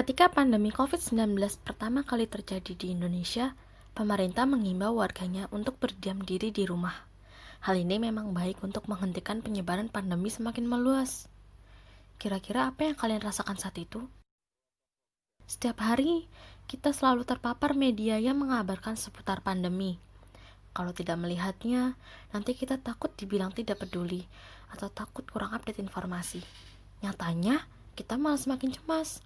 Ketika pandemi COVID-19 pertama kali terjadi di Indonesia, pemerintah mengimbau warganya untuk berdiam diri di rumah. Hal ini memang baik untuk menghentikan penyebaran pandemi semakin meluas. Kira-kira apa yang kalian rasakan saat itu? Setiap hari, kita selalu terpapar media yang mengabarkan seputar pandemi. Kalau tidak melihatnya, nanti kita takut dibilang tidak peduli atau takut kurang update informasi. Nyatanya, kita malah semakin cemas.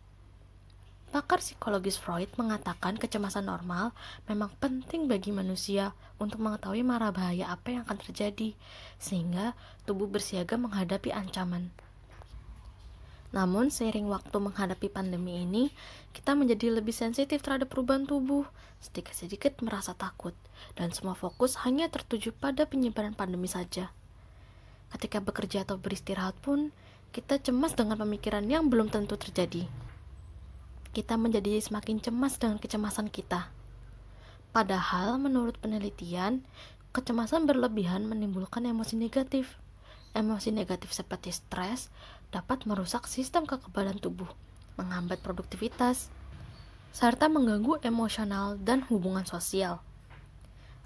Pakar psikologis Freud mengatakan kecemasan normal memang penting bagi manusia untuk mengetahui mara bahaya apa yang akan terjadi, sehingga tubuh bersiaga menghadapi ancaman. Namun, seiring waktu menghadapi pandemi ini, kita menjadi lebih sensitif terhadap perubahan tubuh, sedikit-sedikit merasa takut, dan semua fokus hanya tertuju pada penyebaran pandemi saja. Ketika bekerja atau beristirahat pun, kita cemas dengan pemikiran yang belum tentu terjadi. Kita menjadi semakin cemas dengan kecemasan kita. Padahal menurut penelitian, kecemasan berlebihan menimbulkan emosi negatif. Emosi negatif seperti stres dapat merusak sistem kekebalan tubuh, menghambat produktivitas, serta mengganggu emosional dan hubungan sosial.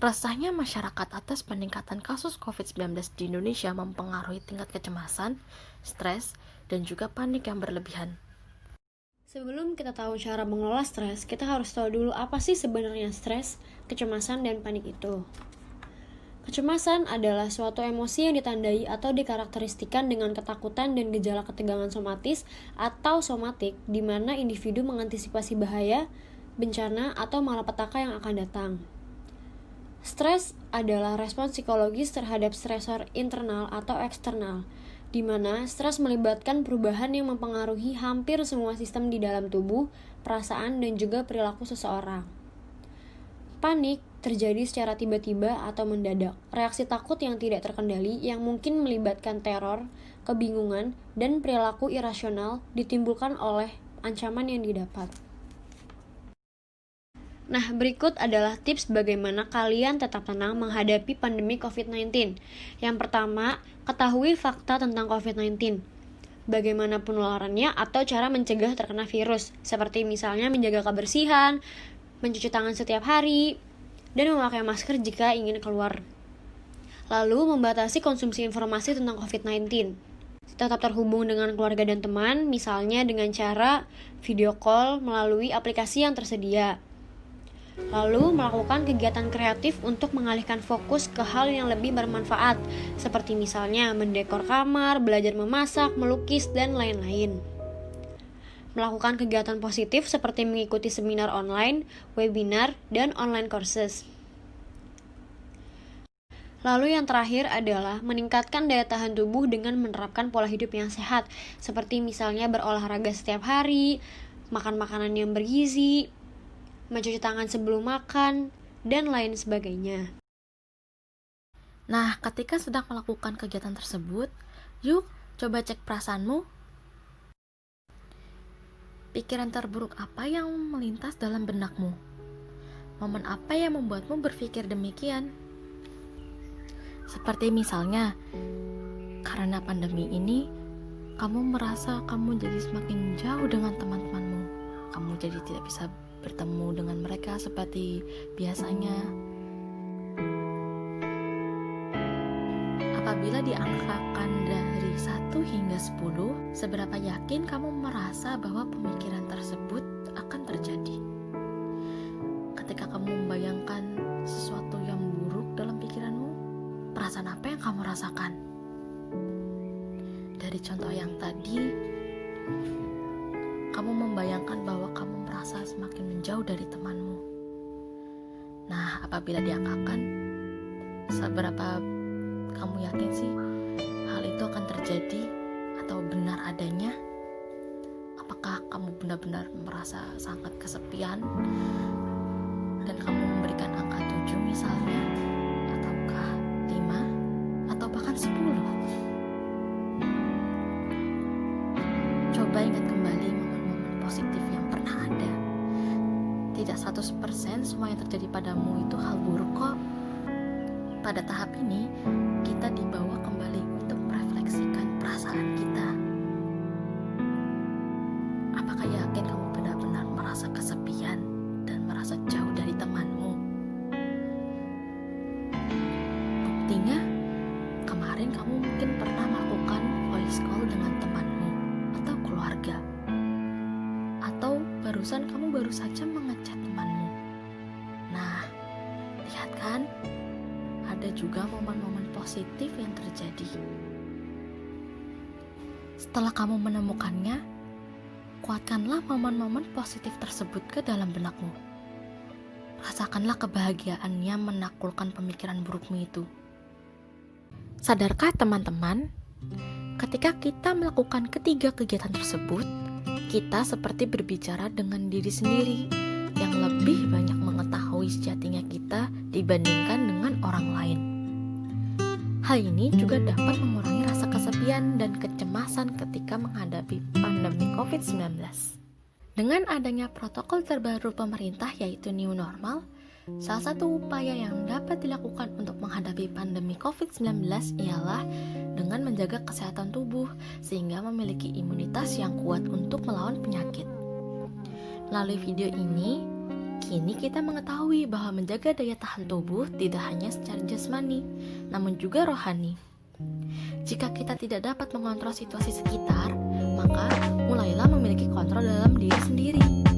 Resahnya masyarakat atas peningkatan kasus COVID-19 di Indonesia mempengaruhi tingkat kecemasan, stres, dan juga panik yang berlebihan. Sebelum kita tahu cara mengelola stres, kita harus tahu dulu apa sih sebenarnya stres, kecemasan, dan panik itu. Kecemasan adalah suatu emosi yang ditandai atau dikarakteristikan dengan ketakutan dan gejala ketegangan somatis atau somatik, di mana individu mengantisipasi bahaya, bencana, atau malapetaka yang akan datang. Stres adalah respons psikologis terhadap stresor internal atau eksternal, di mana stres melibatkan perubahan yang mempengaruhi hampir semua sistem di dalam tubuh, perasaan, dan juga perilaku seseorang. Panik terjadi secara tiba-tiba atau mendadak. Reaksi takut yang tidak terkendali yang mungkin melibatkan teror, kebingungan, dan perilaku irasional ditimbulkan oleh ancaman yang didapat. Nah, berikut adalah tips bagaimana kalian tetap tenang menghadapi pandemi COVID-19. Yang pertama, ketahui fakta tentang COVID-19. Bagaimana penularannya atau cara mencegah terkena virus, seperti misalnya menjaga kebersihan, mencuci tangan setiap hari, dan memakai masker jika ingin keluar. Lalu, membatasi konsumsi informasi tentang COVID-19. Tetap terhubung dengan keluarga dan teman, misalnya dengan cara video call melalui aplikasi yang tersedia. Lalu, melakukan kegiatan kreatif untuk mengalihkan fokus ke hal yang lebih bermanfaat, seperti misalnya mendekor kamar, belajar memasak, melukis, dan lain-lain. Melakukan kegiatan positif seperti mengikuti seminar online, webinar, dan online courses. Lalu yang terakhir adalah meningkatkan daya tahan tubuh dengan menerapkan pola hidup yang sehat, seperti misalnya berolahraga setiap hari, makan makanan yang bergizi, mencuci tangan sebelum makan, dan lain sebagainya. Nah, ketika sedang melakukan kegiatan tersebut, yuk coba cek perasaanmu. Pikiran terburuk apa yang melintas dalam benakmu? Momen apa yang membuatmu berpikir demikian? Seperti misalnya, karena pandemi ini, kamu merasa kamu jadi semakin jauh dengan teman-temanmu. Kamu jadi tidak bisa bertemu dengan mereka seperti biasanya. Apabila diangkakan dari 1 hingga 10, seberapa yakin kamu merasa bahwa pemikiran tersebut akan terjadi? Ketika kamu membayangkan sesuatu yang buruk dalam pikiranmu, perasaan apa yang kamu rasakan? Dari contoh yang tadi, kamu membayangkan bahwa kamu merasa semakin menjauh dari temanmu. Nah, apabila diangkakan, seberapa kamu yakin sih hal itu akan terjadi atau benar adanya? Apakah kamu benar-benar merasa sangat kesepian dan kamu memberikan angka 7 misalnya, ataukah 5, atau bahkan 10? Coba ingat kembali momen-momen positif yang pernah ada. Tidak 100% semua yang terjadi padamu itu hal buruk kok. Pada tahap ini, kita dibawa kembali untuk merefleksikan perasaan kita. Apakah yakin kamu benar-benar merasa jauh dari temanmu? Buktinya, kemarin kamu mungkin pernah melakukan voice call dengan temanmu atau keluarga. Atau barusan kamu baru saja mengechat temanmu. Nah, lihat kan? Ada juga momen-momen positif yang terjadi. Setelah kamu menemukannya, kuatkanlah momen-momen positif tersebut ke dalam benakmu. Rasakanlah kebahagiaannya menaklukkan pemikiran burukmu itu. Sadarkah teman-teman, ketika kita melakukan ketiga kegiatan tersebut, kita seperti berbicara dengan diri sendiri yang lebih banyak mengetahui sejatinya kita dibandingkan dengan orang lain. Hal ini juga dapat mengurangi rasa kesepian dan kecemasan ketika menghadapi pandemi COVID-19. Dengan adanya protokol terbaru pemerintah yaitu New Normal, salah satu upaya yang dapat dilakukan untuk menghadapi pandemi COVID-19 ialah dengan menjaga kesehatan tubuh sehingga memiliki imunitas yang kuat untuk melawan penyakit. Melalui video ini, kini kita mengetahui bahwa menjaga daya tahan tubuh tidak hanya secara jasmani, namun juga rohani. Jika kita tidak dapat mengontrol situasi sekitar, maka mulailah memiliki kontrol dalam diri sendiri.